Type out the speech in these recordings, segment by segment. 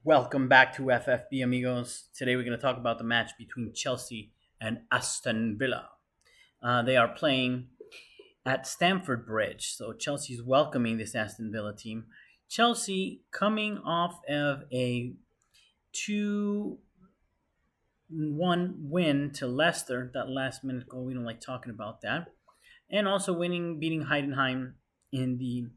Welcome back to FFB amigos. Today we're going to talk about the match between Chelsea and Aston Villa. They are playing at Stamford Bridge, so Chelsea's welcoming this Aston Villa team. Chelsea coming off of a 2-1 win to Leicester, that last minute goal. We don't like talking about that. And also beating Heidenheim in the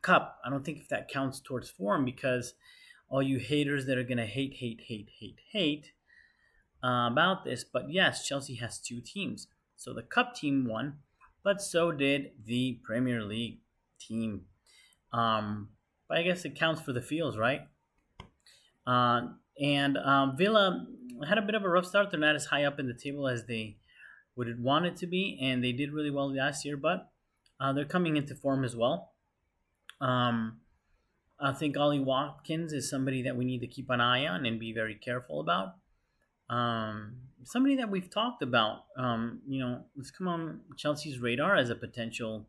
Cup. I don't think if that counts towards form because all you haters that are gonna hate about this. But yes, Chelsea has two teams. So the Cup team won, but so did the Premier League team. But I guess it counts for the feels, right? And Villa had a bit of a rough start. They're not as high up in the table as they would want it to be, and they did really well last year. But they're coming into form as well. Um, I think Ollie Watkins is somebody that we need to keep an eye on and be very careful about. Somebody that we've talked about, let's come on Chelsea's radar as a potential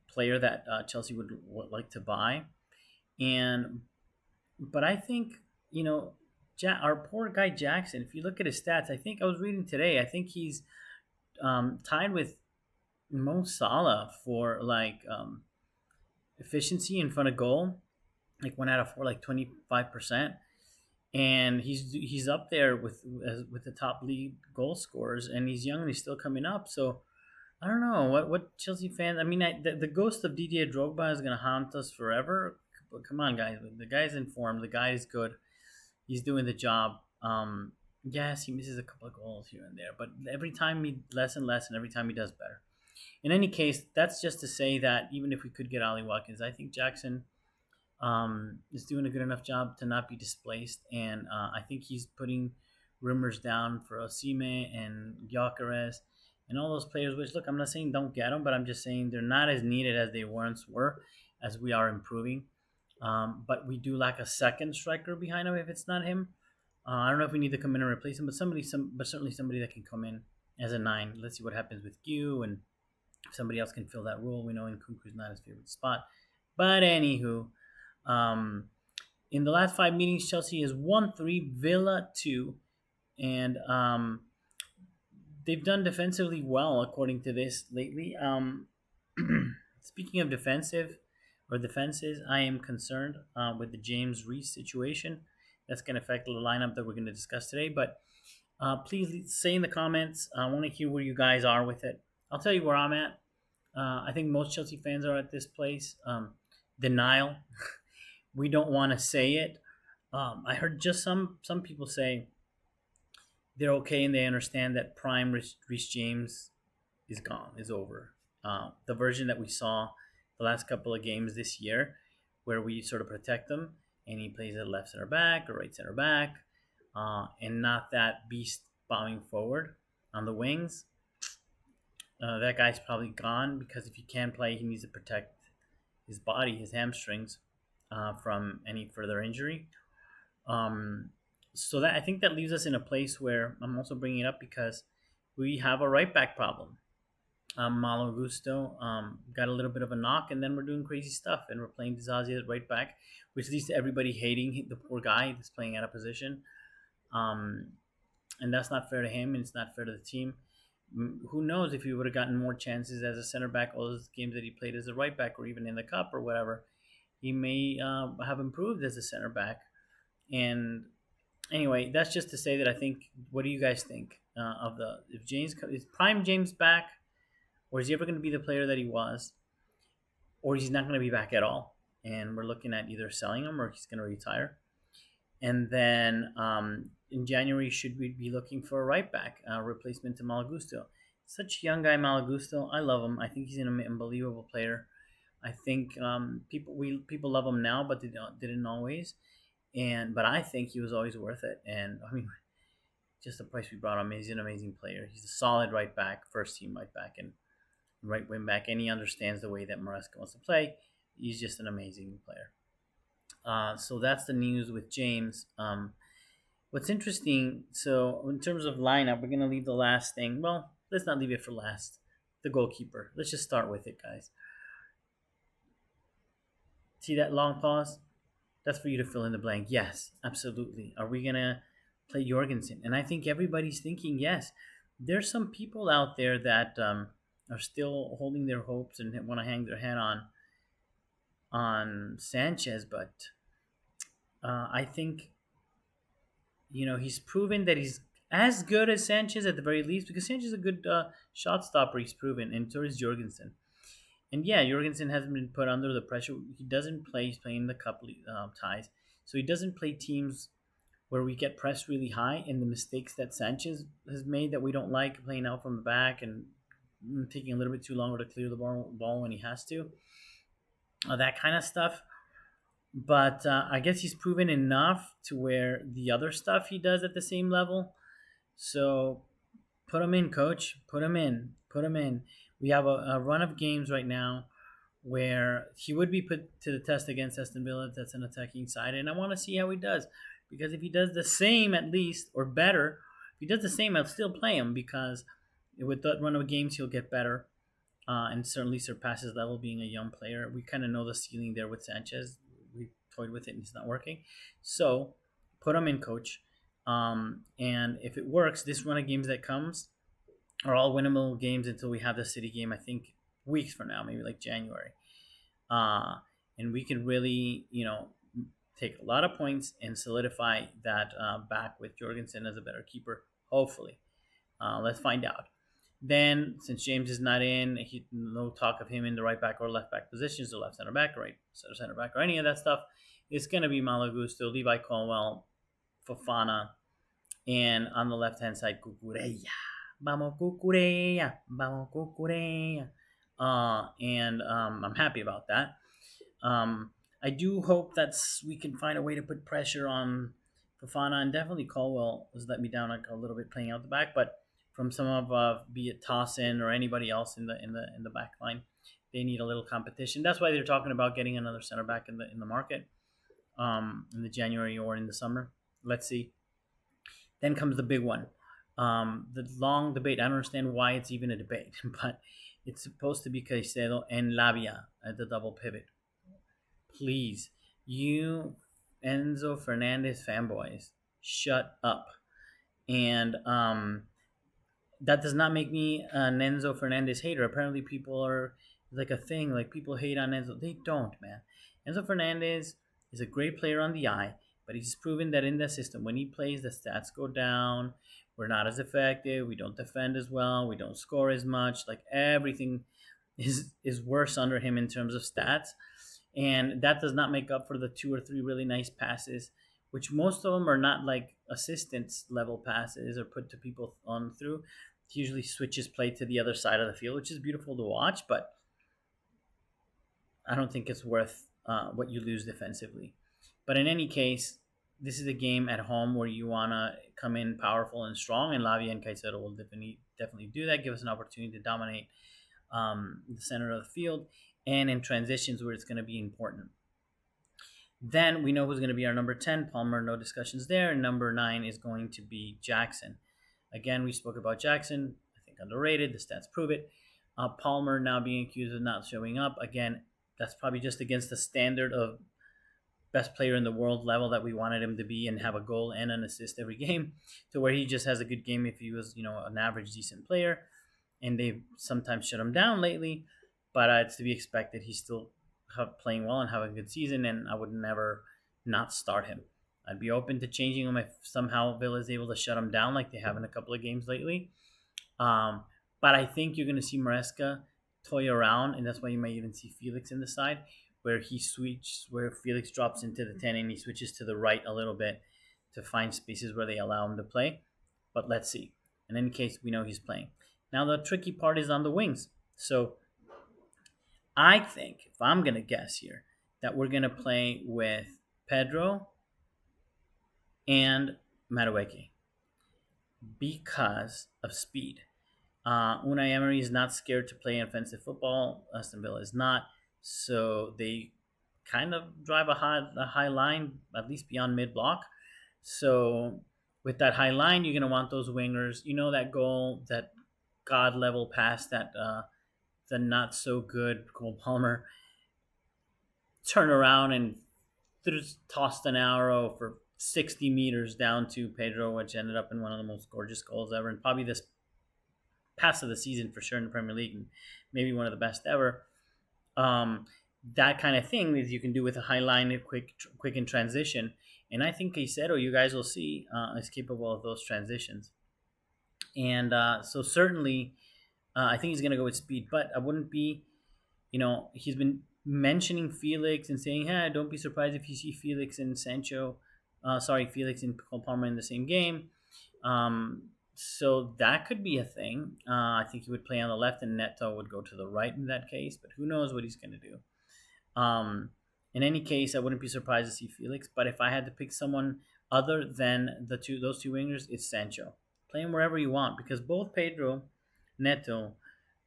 player that Chelsea would like to buy. And but I think our poor guy Jackson. If you look at his stats, I think I was reading today. I think he's tied with Mo Salah for efficiency in front of goal, like 1 out of 4, like 25%, and he's up there with the top league goal scorers, and he's young and he's still coming up. So I don't know what Chelsea fans. I mean, the ghost of Didier Drogba is going to haunt us forever. But come on, guys, the guy's informed. The guy is good. He's doing the job. Yes, he misses a couple of goals here and there, but every time he less and less, and every time he does better. In any case, that's just to say that even if we could get Ollie Watkins, I think Jackson is doing a good enough job to not be displaced, and I think he's putting rumors down for Osime and Gyökeres and all those players. Which, look, I'm not saying don't get them, but I'm just saying they're not as needed as they once were, as we are improving. But we do lack a second striker behind him if it's not him. I don't know if we need to come in and replace him, but but certainly somebody that can come in as a 9. Let's see what happens with Q, and if somebody else can fill that role. We know Nkunku's not his favorite spot, but anywho, um, in the last 5 meetings, Chelsea has won 3, Villa 2, and they've done defensively well according to this lately. Speaking of defenses, I am concerned with the James Reese situation. That's going to affect the lineup that we're going to discuss today. But please say in the comments. I want to hear where you guys are with it. I'll tell you where I'm at. I think most Chelsea fans are at this place. Denial. We don't want to say it. I heard just some people say they're okay and they understand that prime Reece James is gone, is over. The version that we saw the last couple of games this year, where we sort of protect him and he plays at left center back or right center back, and not that beast bombing forward on the wings. That guy's probably gone because if he can play, he needs to protect his body, his hamstrings, from any further injury. So that I think that leaves us in a place where I'm also bringing it up because we have a right back problem. Malo Gusto got a little bit of a knock, and then we're doing crazy stuff, and we're playing Dizazi at right back, which leads to everybody hating the poor guy that's playing out of position. And that's not fair to him, and it's not fair to the team. Who knows if he would have gotten more chances as a center back, all those games that he played as a right back, or even in the cup or whatever, he may have improved as a center back. And anyway, that's just to say that I think. What do you guys think of the if James is prime James back, or is he ever going to be the player that he was, or he's not going to be back at all? And we're looking at either selling him or he's going to retire. And then in January, should we be looking for a right back replacement to Malagusto? Such a young guy, Malagusto. I love him. I think he's an unbelievable player. I think people love him now, but they didn't always. But I think he was always worth it. And I mean, just the price we brought him. He's an amazing player. He's a solid right back, first team right back, and right wing back, and he understands the way that Maresca wants to play. He's just an amazing player. So that's the news with James. What's interesting, so in terms of lineup, we're going to leave the last thing. Well, let's not leave it for last. The goalkeeper. Let's just start with it, guys. See that long pause? That's for you to fill in the blank. Yes, absolutely. Are we gonna play Jorgensen? And I think everybody's thinking yes. There's some people out there that are still holding their hopes and want to hang their hat on Sanchez, but I think he's proven that he's as good as Sanchez at the very least, because Sanchez is a good shot stopper. He's proven, and so is Jorgensen. And yeah, Jorgensen hasn't been put under the pressure. He doesn't play. He's playing the cup ties, so he doesn't play teams where we get pressed really high. And the mistakes that Sanchez has made that we don't like, playing out from the back and taking a little bit too longer to clear the ball when he has to, that kind of stuff. But I guess he's proven enough to where the other stuff he does at the same level. So put him in, coach. Put him in. Put him in. We have a run of games right now where he would be put to the test against Aston Villa. That's an attacking side, and I want to see how he does, because if he does the same at least or better, if he does the same, I'll still play him, because with that run of games he'll get better, and certainly surpass his level being a young player. We kind of know the ceiling there with Sanchez. We toyed with it and it's not working, so put him in, coach. And if it works, this run of games that comes are all winnable games until we have the City game. I think weeks from now, maybe like January, uh, and we can really, take a lot of points and solidify that back with Jorgensen as a better keeper. Hopefully, let's find out. Then, since James is not in, no talk of him in the right back or left back positions, or left center back, or right center back, or any of that stuff. It's going to be Malagusto, Levi Colwell, Fofana, and on the left hand side, Cucurella. Vamos Cucurella, vamos Cucurella. And I'm happy about that. I do hope that we can find a way to put pressure on Fofana, and definitely Colwell has let me down a little bit playing out the back, but from some of be it Tossin or anybody else in the back line, they need a little competition. That's why they're talking about getting another center back in the market, in the January or in the summer. Let's see. Then comes the big one, the long debate. I don't understand why it's even a debate, but it's supposed to be Caicedo and Lavia at the double pivot. Please, you Enzo Fernandez fanboys, shut up. And that does not make me an Enzo Fernandez hater. Apparently, people are like a thing. Like, people hate on Enzo. They don't, man. Enzo Fernandez is a great player on the eye, but he's proven that in the system, when he plays, the stats go down. We're not as effective. We don't defend as well. We don't score as much. Like, everything is worse under him in terms of stats. And that does not make up for the 2 or 3 really nice passes, which most of them are not like assistance level passes or put to people on through. He usually switches play to the other side of the field, which is beautiful to watch, but I don't think it's worth what you lose defensively. But in any case, this is a game at home where you want to come in powerful and strong, and Lavia and Caicedo will definitely do that, give us an opportunity to dominate the center of the field, and in transitions where it's going to be important. Then we know who's going to be our number 10. Palmer, no discussions there. And number 9 is going to be Jackson. Again, we spoke about Jackson. I think underrated. The stats prove it. Palmer now being accused of not showing up. Again, that's probably just against the standard of best player in the world level that we wanted him to be, and have a goal and an assist every game, to where he just has a good game if he was, an average, decent player. And they've sometimes shut him down lately, but it's to be expected. He's still playing well and having a good season, and I would never not start him. I'd be open to changing him if somehow Villa is able to shut him down like they have in a couple of games lately. But I think you're going to see Maresca toy around, and that's why you might even see Felix in the side, where where Felix drops into the 10 and he switches to the right a little bit to find spaces where they allow him to play. But let's see. In any case, we know he's playing. Now the tricky part is on the wings. So I think, if I'm going to guess here, that we're going to play with Pedro and Madueke because of speed. Unai Emery is not scared to play offensive football. Aston Villa is not. So they kind of drive a high line, at least beyond mid-block. So with that high line, you're going to want those wingers. That goal, that God-level pass that the not-so-good Cole Palmer turn around and tossed an arrow for 60 meters down to Pedro, which ended up in one of the most gorgeous goals ever, and probably this pass of the season for sure in the Premier League, and maybe one of the best ever. Um, that kind of thing is you can do with a high line, and quick in transition. And I think Caicedo, you guys will see, is capable of those transitions. And so certainly, I think he's going to go with speed. But I wouldn't be, he's been mentioning Felix and saying, "Hey, don't be surprised if you see Felix and Sancho, Felix and Cole Palmer in the same game." So that could be a thing. I think he would play on the left, and Neto would go to the right in that case. But who knows what he's going to do? Um, in any case, I wouldn't be surprised to see Felix. But if I had to pick someone other than those two wingers, it's Sancho. Play him wherever you want because both Neto,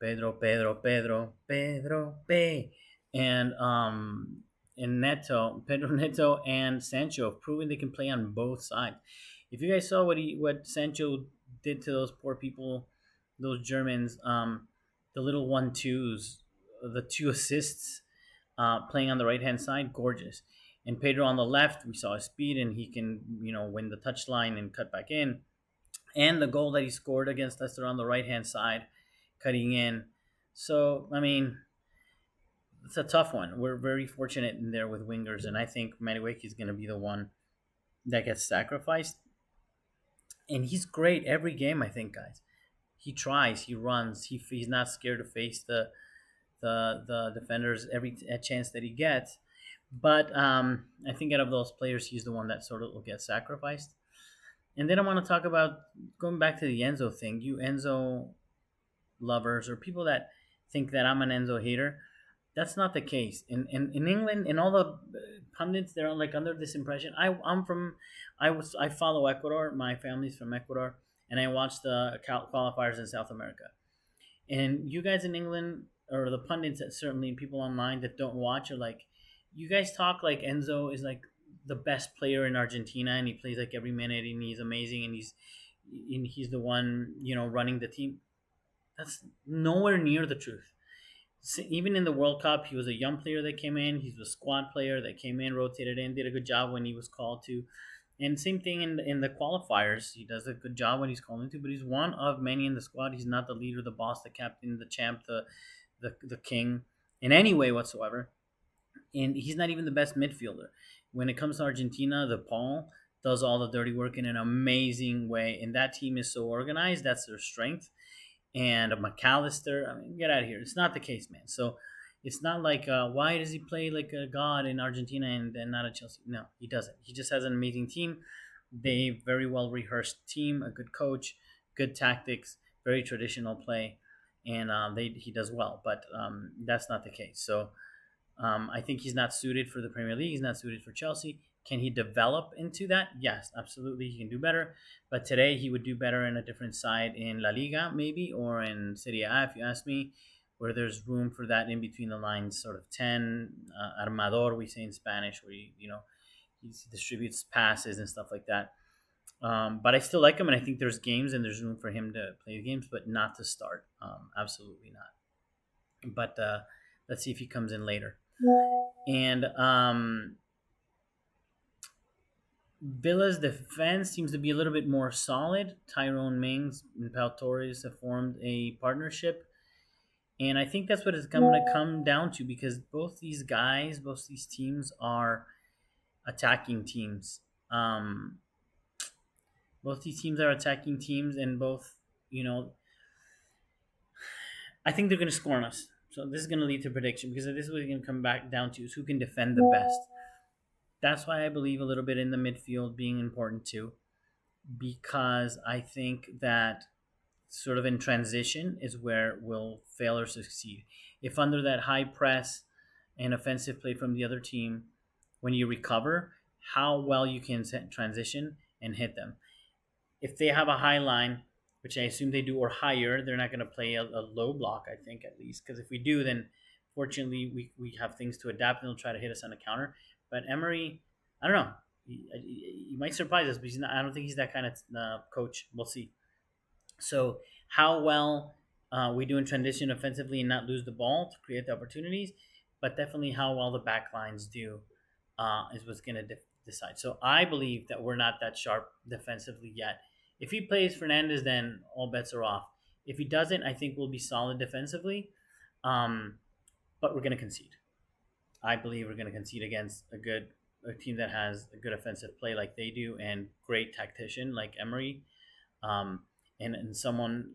Pedro, and Pedro Neto and Sancho have proven they can play on both sides. If you guys saw what Sancho did to those poor people, those Germans, the little 1-2s, the two assists playing on the right hand side, gorgeous. And Pedro on the left, we saw his speed and he can, win the touchline and cut back in. And the goal that he scored against Leicester on the right hand side, cutting in. So, I mean, it's a tough one. We're very fortunate in there with wingers, and I think Madueke is going to be the one that gets sacrificed. And he's great every game, I think, guys. He tries, he runs, he's not scared to face the defenders every chance that he gets. But I think out of those players, he's the one that sort of will get sacrificed. And then I want to talk about going back to the Enzo thing. You Enzo lovers or people that think that I'm an Enzo hater, that's not the case. In England, in all the pundits, they're like under this impression. I follow Ecuador. My family's from Ecuador, and I watch the qualifiers in South America. And you guys in England, or the pundits that certainly people online that don't watch, are like, you guys talk like Enzo is like the best player in Argentina, and he plays like every minute, and he's amazing, and he's the one running the team. That's nowhere near the truth. So even in the World Cup, he was a young player that came in. He's a squad player that came in, rotated in, did a good job when he was called to. And same thing in the qualifiers. He does a good job when he's called into, but he's one of many in the squad. He's not the leader, the boss, the captain, the champ, the king in any way whatsoever. And he's not even the best midfielder. When it comes to Argentina, the Paul does all the dirty work in an amazing way. And that team is so organized. That's their strength. And McAllister, I mean, get out of here. It's not the case, man. So it's not like, why does he play like a god in Argentina and not at Chelsea? No, he doesn't. He just has an amazing team. They very well rehearsed team, a good coach, good tactics, very traditional play, and he does well. But that's not the case. So I think he's not suited for the Premier League. He's not suited for Chelsea. Can he develop into that? Yes, absolutely. He can do better. But today he would do better in a different side in La Liga, maybe, or in Serie A, if you ask me, where there's room for that in between the lines, sort of 10, armador, we say in Spanish, where he distributes passes and stuff like that. But I still like him, and I think there's games and there's room for him to play the games, but not to start. Absolutely not. But let's see if he comes in later. And Villa's defense seems to be a little bit more solid. Tyrone Mings and Pau Torres have formed a partnership. And I think that's what it's going to come down to because both these teams are attacking teams. Both these teams are attacking teams, and both, I think they're going to score on us. So this is going to lead to prediction because this is what it's going to come back down to is who can defend the best. That's why I believe a little bit in the midfield being important too, because I think that sort of in transition is where we'll fail or succeed. If under that high press and offensive play from the other team, when you recover, how well you can transition and hit them. If they have a high line, which I assume they do, or higher, they're not going to play a low block, I think, at least. Because if we do, then fortunately we have things to adapt and they'll try to hit us on a counter. But Emery, I don't know. He might surprise us, but I don't think he's that kind of coach. We'll see. So how well we do in transition offensively and not lose the ball to create the opportunities, but definitely how well the back lines do is what's going to decide. So I believe that we're not that sharp defensively yet. If he plays Fernandez, then all bets are off. If he doesn't, I think we'll be solid defensively, um, but we're going to concede. I believe we're going to concede against a team that has a good offensive play like they do and great tactician like Emery, um, and someone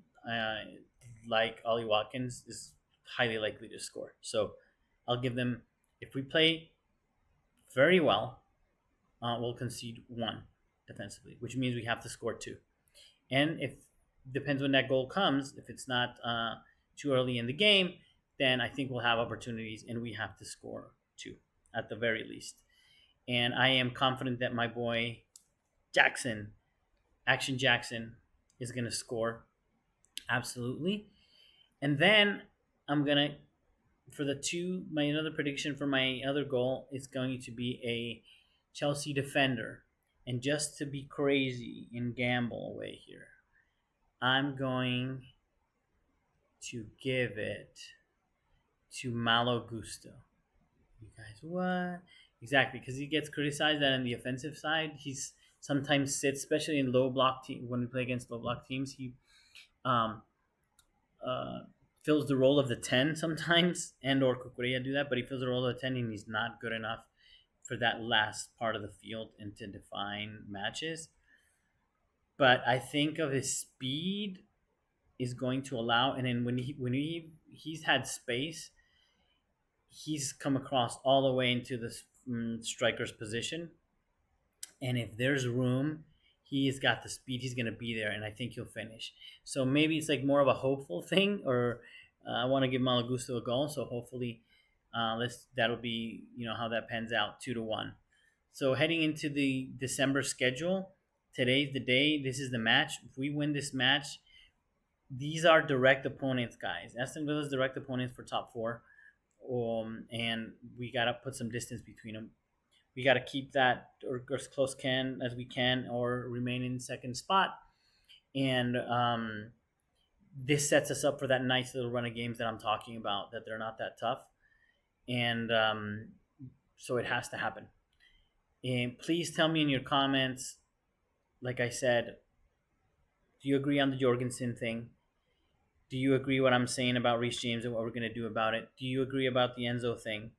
like Ollie Watkins is highly likely to score. So I'll give them, if we play very well, we'll concede one defensively, which means we have to score two. And if depends when that goal comes, if it's not too early in the game, then I think we'll have opportunities and we have to score two at the very least. And I am confident that my boy Jackson, Action Jackson, is going to score absolutely. And then I'm going to, for the two, my another prediction for my other goal is going to be a Chelsea defender. And just to be crazy and gamble away here, I'm going to give it to Malo Gusto. You guys, what? Exactly, because he gets criticized that on the offensive side, he's sometimes sits, especially in low block team when we play against low block teams. He um, uh, fills the role of the 10 sometimes, and or Kukureya do that, but he fills the role of the 10, and he's not good enough for that last part of the field and to define matches. But I think of his speed is going to allow, and then he's had space, he's come across all the way into the striker's position, and if there's room, he's got the speed, he's going to be there, and I think he'll finish. So maybe it's like more of a hopeful thing, or I want to give Malagusto a goal, so hopefully that'll be, how that pans out, 2-1. So heading into the December schedule, today's the day, this is the match. If we win this match, these are direct opponents, guys. Aston Villa's direct opponents for top four. And we got to put some distance between them. We got to keep that or as close as we can, or remain in second spot. And this sets us up for that nice little run of games that I'm talking about, that they're not that tough. And so it has to happen. And please tell me in your comments, like I said, do you agree on the Jorgensen thing? Do you agree what I'm saying about Reece James and what we're going to do about it? Do you agree about the Enzo thing?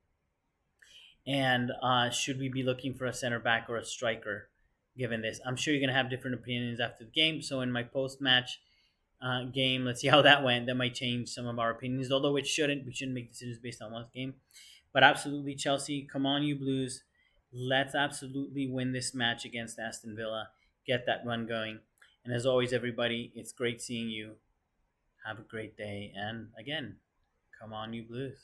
And should we be looking for a center back or a striker given this? I'm sure you're going to have different opinions after the game. So in my post-match game, let's see how that went. That might change some of our opinions, although it shouldn't. We shouldn't make decisions based on one game. But absolutely, Chelsea, come on, you Blues. Let's absolutely win this match against Aston Villa. Get that run going. And as always, everybody, it's great seeing you. Have a great day. And again, come on, you Blues.